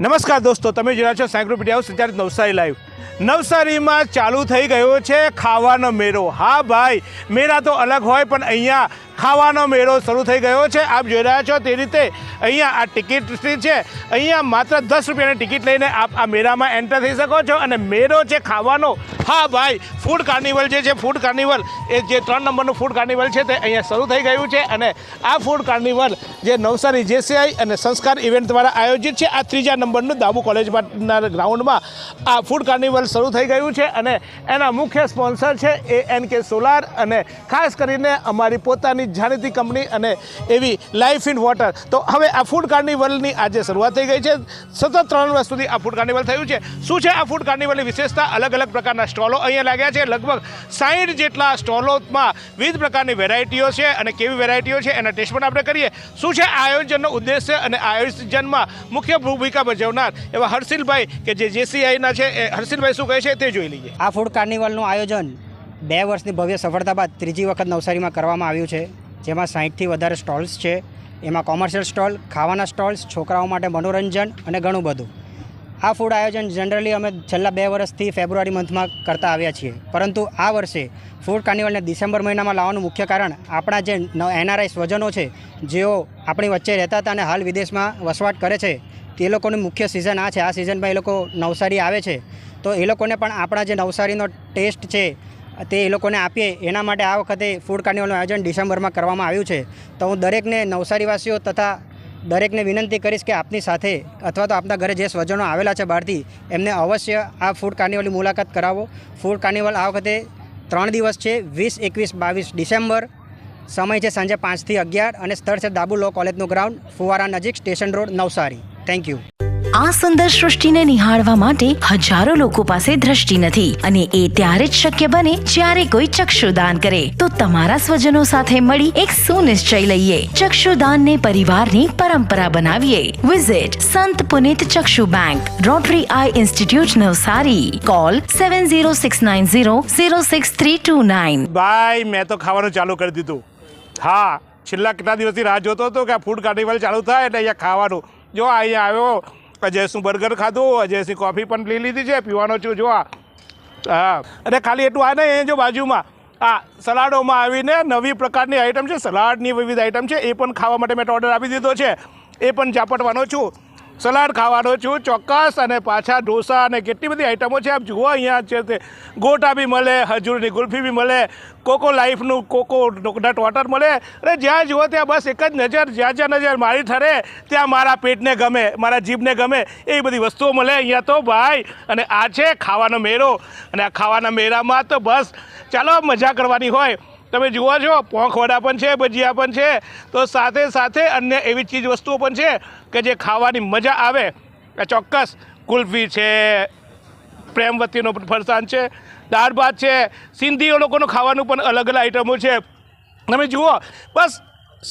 નમસ્કાર દોસ્તો, તમે જોયા છો સાયક્લોપીડિયા સંચાલિત નવસારી લાઈવ. નવસારીમાં ચાલુ થઈ ગયો છે ખાવાનો મેળો. હા ભાઈ, મેળા તો અલગ હોય પણ અહીંયા ખાવાનો મેળો શરૂ થઈ ગયો છે. આપ જોઈ રહ્યા છો તે રીતે અહીંયા આ ટિકિટ છે. અહીંયા માત્ર 10 રૂપિયાની ટિકિટ લઈને આપ આ મેળામાં એન્ટર થઈ શકો છો. અને મેળો છે ખાવાનો. હા ભાઈ, ફૂડ કાર્નિવલ જે છે, ફૂડ કાર્નિવલ એ જે 3 નંબરનું ફૂડ કાર્નિવલ છે તે અહીંયા શરૂ થઈ ગયું છે. અને આ ફૂડ કાર્નિવલ જે નવસારી JCI અને સંસ્કાર ઇવેન્ટ દ્વારા આયોજિત છે, આ 3જા નંબરનું દાબુ કોલેજના ગ્રાઉન્ડમાં આ ફૂડ કાર્નિવલ શરૂ થઈ ગયું છે. અને એના મુખ્ય સ્પોન્સર છે ANK સોલાર અને ખાસ કરીને અમારી પોતાની જાણીતી કંપની અને એવી લાઈફ ઇન વોટર. તો હવે આ ફૂડ કાર્નિવલની આજે શરૂઆત થઈ ગઈ છે. સતત 3 વર્ષ સુધી આ ફૂડ કાર્નિવલ થયું છે. શું છે આ ફૂડ કાર્નિવલની વિશેષતા? અલગ અલગ પ્રકારના સ્ટોલો અહીંયા લાગ્યા છે. લગભગ 60 જેટલા સ્ટોલોમાં વિવિધ પ્રકારની વેરાયટીઓ છે. અને કેવી વેરાયટીઓ છે એના ટેસ્ટ પણ આપણે કરીએ. શું છે આ આયોજનનો ઉદ્દેશ્ય અને આયોજનમાં મુખ્ય ભૂમિકા ભજવનાર એવા હર્ષિલભાઈ કે જે JCIના છે, એ હર્ષિલભાઈ શું કહે છે તે જોઈ લઈએ. આ ફૂડ કાર્નિવલનું આયોજન 2 વર્ષની ભવ્ય સફળતા બાદ ત્રીજી વખત નવસારીમાં કરવામાં આવ્યું છે. જેમાં 60થી વધારે સ્ટોલ્સ છે. એમાં કોમર્શિયલ સ્ટોલ, ખાવાના સ્ટોલ્સ, છોકરાઓ માટે મનોરંજન અને ઘણું બધું. આ ફૂડ આયોજન જનરલી અમે છેલ્લા 2 વર્ષથી ફેબ્રુઆરી મંથમાં કરતા આવ્યા છીએ. પરંતુ આ વર્ષે ફૂડ કાર્નિવલને ડિસેમ્બર મહિનામાં લાવવાનું મુખ્ય કારણ આપણા જે NRI સ્વજનો છે, જેઓ આપણી વચ્ચે રહેતા હતા અને હાલ વિદેશમાં વસવાટ કરે છે, તે લોકોની મુખ્ય સિઝન આ છે. આ સિઝનમાં એ લોકો નવસારી આવે છે, તો એ લોકોને પણ આપણા જે નવસારીનો ટેસ્ટ છે તે એ લોકોને આપીએ. એના માટે આ વખતે ફૂડ કાર્નિવલનું આયોજન ડિસેમ્બરમાં કરવામાં આવ્યું છે. તો હું દરેકને નવસારીવાસીઓ તથા દરેકને વિનંતી કરીશ કે આપની સાથે અથવા તો આપના ઘરે જે સ્વજનો આવેલા છે બહારથી, એમને અવશ્ય આ ફૂડ કાર્નિવલની મુલાકાત કરાવો. ફૂડ કાર્નિવલ આ વખતે 3 દિવસ છે, 20, 21, 22 ડિસેમ્બર. સમય છે સાંજે 5 થી 11 અને સ્થળ છે દાબુ લો કોલેજનું ગ્રાઉન્ડ, ફુવારા નજીક, station road, Navsari. Thank you. આ સુંદર સૃષ્ટિને નિહાળવા માટે હજારો લોકો પાસે દ્રષ્ટિ નથી અને એ ત્યારે જ શક્ય બને જ્યારે કોઈ ચક્ષુદાન કરે. તો તમારા સ્વજનો સાથે મળી એક સુનિશ્ચય લઈએ. ચક્ષુદાનને પરિવારની પરંપરા બનાવીએ. Visit Sant Punit Chakshu bank, rotary eye institute, Navsari. Call 7069006329. ભાઈ, મેં તો ખાવાનું ચાલુ કરી દીધું. હા, છેલ્લા કેટલા દિવસથી રાહ જોતો હતો કે આ ફૂડ કાર્નિવલ ચાલુ થાય એટલે અહીંયા ખાવાનું. જો અહીંયા આવ્યો, અજયશું બર્ગર ખાધું, અજયસિંહ કોફી પણ લઈ લીધી છે, પીવાનો છું. જો હા, અને ખાલી એટલું આ નહીં, જો બાજુમાં આ સલાડોમાં આવીને નવી પ્રકારની આઈટમ છે, સલાડની વિવિધ આઈટમ છે, એ પણ ખાવા માટે મેં ઓર્ડર આપી દીધો છે. એ પણ ઝાપટવાનો છું, સલાડ ખાવાનો છું ચોક્કસ. અને પાછા ઢોસા અને કેટલી બધી આઈટમો છે. આપ જુઓ, અહીંયા છે તે ગોટા બી મળે, હજુરની ગુલ્ફી બી મળે, કોકો લાઈફનું કોકોનટ વોટર મળે. અને જ્યાં જુઓ ત્યાં બસ એક જ નજર, જ્યાં નજર મારી ઠરે ત્યાં મારા પેટને ગમે, મારા જીભને ગમે એવી બધી વસ્તુઓ મળે અહીંયા તો ભાઈ. અને આ છે ખાવાનો મેળો. અને આ ખાવાના મેળામાં તો બસ ચાલો મજા કરવાની હોય. તમે જુઓ છો, પોંખ વડા પણ છે, ભજીયા પણ છે, તો સાથે સાથે અન્ય એવી ચીજ વસ્તુઓ પણ છે કે જે ખાવાની મજા આવે. ચોક્કસ કુલ્ફી છે, પ્રેમવતીનો ફરસાણ છે, દાળ ભાત છે, સિંધીઓ લોકોનું ખાવાનું પણ અલગ અલગ આઈટમો છે. તમે જુઓ, બસ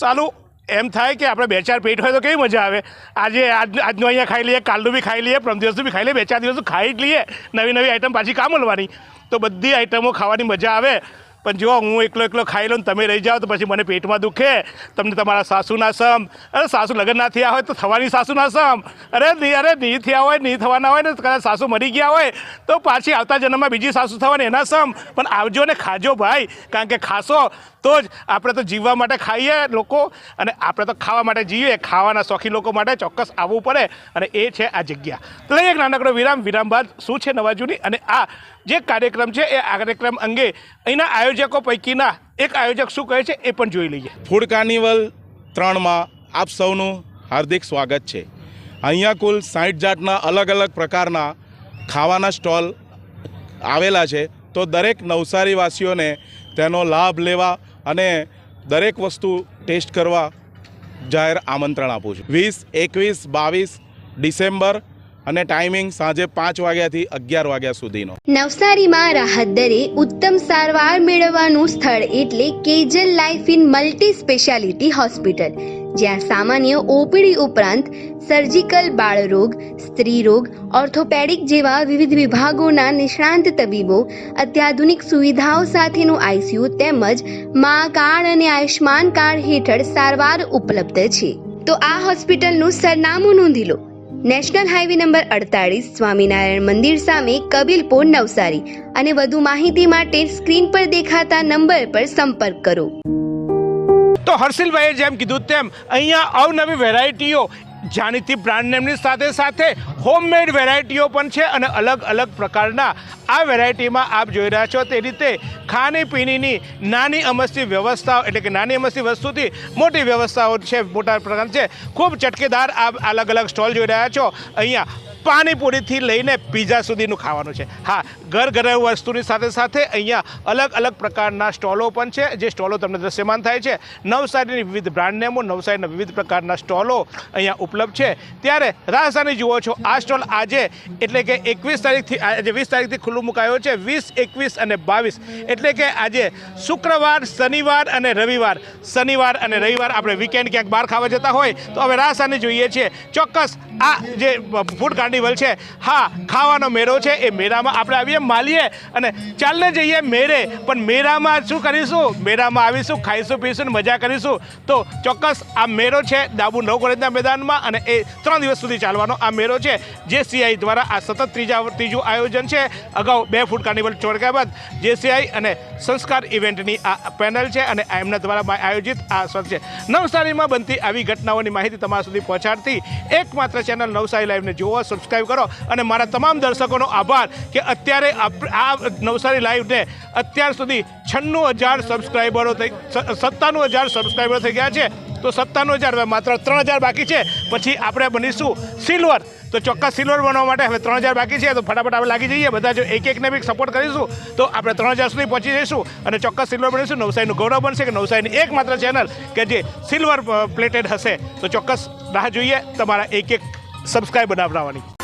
સાલું એમ થાય કે આપણે 2-4 પેટ હોય તો કેવી મજા આવે. આજનું અહીંયા ખાઈ લઈએ, કાલનું બી ખાઈ લઈએ, પરમ દિવસનું બી ખાઈ લઈએ, 2-4 દિવસનું ખાઈ જ લઈએ. નવી આઈટમ પાછી કામ મળવાની, તો બધી આઈટમો ખાવાની મજા આવે. પણ જો હું એકલો ખાઈ લઉં, તમે રહી જાઓ તો પછી મને પેટમાં દુખે. તમને તમારા સાસુના સમ, અરે સાસુ લગ્ન ના થયા હોય તો થવાની સાસુના સમ, અરે નહીં થયા હોય, નહીં થવાના હોય ને કદાચ સાસુ મરી ગયા હોય તો પાછી આવતા જન્મમાં બીજી સાસુ થવાની એના સમ. પણ આવજો ને ખાજો ભાઈ, કારણ કે ખાશો તો જ આપણે તો જીવવા માટે ખાઈએ લોકો, અને આપણે તો ખાવા માટે જીવીએ. ખાવાના શોખીન લોકો માટે ચોક્કસ આવવું પડે, અને એ છે આ જગ્યા. તો એક નાનકડો વિરામ બાદ શું છે નવા જૂની અને આ જે કાર્યક્રમ છે એ કાર્યક્રમ અંગે અહીંના આયોજકો પૈકીના એક આયોજક શું કહે છે એ પણ જોઈ લઈએ. ફૂડ કાર્નિવલ 3માં આપ સૌનું હાર્દિક સ્વાગત છે. અહીંયા કુલ 60 જાતના અલગ અલગ પ્રકારના ખાવાના સ્ટોલ આવેલા છે. તો દરેક નવસારીવાસીઓને તેનો લાભ લેવા અને દરેક વસ્તુ ટેસ્ટ કરવા જાહેર આમંત્રણ આપું છું. 20, 21, 22 ડિસેમ્બર અને ટાઈમિંગ સાંજે 5 વાગ્યાથી 11 વાગ્યા સુધીનો. નવસારીમાં રાહત દરે ઉત્તમ સારવાર મેળવવાનું સ્થળ એટલે Kejal life in multi speciality hospital, જ્યાં સામાન્ય OPD ઉપરાંત સર્જિકલ, બાળરોગ, સ્ત્રી રોગ, ઓર્થોપેડિક જેવા વિવિધ વિભાગોના નિષ્ણાંત તબીબો, અત્યાધુનિક સુવિધાઓ સાથેનું ICU તેમજ મા કાર્ડ અને આયુષ્માન કાર્ડ હેઠળ સારવાર ઉપલબ્ધ છે. તો આ હોસ્પિટલનું સરનામું નોંધી લો. નેશનલ હાઈવે નંબર 48 સ્વામિનારાયણ મંદિર સામે કબીલપુર નવસારી અને વધુ માહિતી માટે સ્ક્રીન પર દેખાતા નંબર પર સંપર્ક કરો. તો હર્ષિલભાઈએ જેમ કીધું તેમ અહીંયા અવનવી વેરાયટીઓ જાણીતી બ્રાન્ડ નેમની સાથે સાથે હોમમેડ વેરાયટીઓ પણ છે અને અલગ અલગ પ્રકારના આ વેરાયટીમાં આપ જોઈ રહ્યા છો તે રીતે ખાણીપીણીની નાની અમસ્તી વ્યવસ્થાઓ એટલે કે નાની અમસ્તી વસ્તુથી મોટી વ્યવસ્થાઓ છે, મોટા પ્રકાર છે. ખૂબ ચટકેદાર આપ અલગ અલગ સ્ટોલ જોઈ રહ્યા છો. અહીંયા પાણીપુરીથી લઈને પીઝા સુધીનું ખાવાનું છે. હા, ઘરેલું વસ્તુની સાથે સાથે અહીંયા અલગ અલગ પ્રકારના સ્ટોલો પણ છે, જે સ્ટોલો તમને દ્રશ્યમાન થાય છે. નવસારીની વિવિધ બ્રાન્ડ નેમો, નવસારીના વિવિધ પ્રકારના સ્ટોલો અહીંયા ઉપલબ્ધ છે. ત્યારે રાજધાની જુઓ છો, આ સ્ટોલ આજે એટલે કે 21 તારીખથી આજે 20 તારીખથી ખુલ્લું મુકાયો છે. 20, 21 અને 22 એટલે કે આજે શુક્રવાર, શનિવાર અને રવિવાર. શનિવાર અને રવિવાર આપણે વીકેન્ડ ક્યાંક બહાર ખાવા જતા હોય તો હવે રાજધાની જોઈએ છીએ. ચોક્કસ આ જે ફૂડ કાર્નિવલ છે, હા, ખાવાનો મેળો છે. એ મેળામાં આપણે આવીએ, માલીએ અને ચાલને જઈએ મેળે. પણ મેળામાં શું કરીશું? મેળામાં આવીશું, ખાઈશું, પીશું ને મજા કરીશું. તો ચોક્કસ આ મેળો છે ડાબુ નવ કોલેજના મેદાનમાં અને એ 3 દિવસ સુધી ચાલવાનો આ મેળો છે. JCI દ્વારા આ સતત ત્રીજું આયોજન છે. અગાઉ 2 ફૂડ કાર્નિવલ ચોડક્યા બાદ JCI અને સંસ્કાર ઇવેન્ટની આ પેનલ છે અને એમના દ્વારા આયોજિત આ સ્વચ્છ છે. નવસારીમાં બનતી આવી ઘટનાઓની માહિતી તમારા સુધી પહોંચાડતી એકમાત્ર ચેનલ નવસારી લાઈવને જુઓ, સબસ્ક્રાઈબ કરો. અને મારા તમામ દર્શકોનો આભાર કે અત્યારે આ નવસારી લાઈવને અત્યાર સુધી 96,000 સબસ્ક્રાઈબરો 97,000 સબસ્ક્રાઈબરો થઈ ગયા છે. તો 97,000 માત્ર 3,000 બાકી છે. પછી આપણે બનીશું સિલ્વર. તો ચોક્કસ સિલ્વર બનવા માટે હવે 3,000 બાકી છે. તો ફટાફટ આપણે લાગી જઈએ. બધા જો એકને બી સપોર્ટ કરીશું તો આપણે 3,000 સુધી પહોંચી જઈશું અને ચોક્કસ સિલ્વર બનીશું. નવસારીનું ગૌરવ બનશે કે નવસારીની એકમાત્ર ચેનલ કે જે સિલ્વર પ્લેટેડ હશે. તો ચોક્કસ રાહ જોઈએ તમારા એક સબસ્ક્રાઈબ બનાવવાની.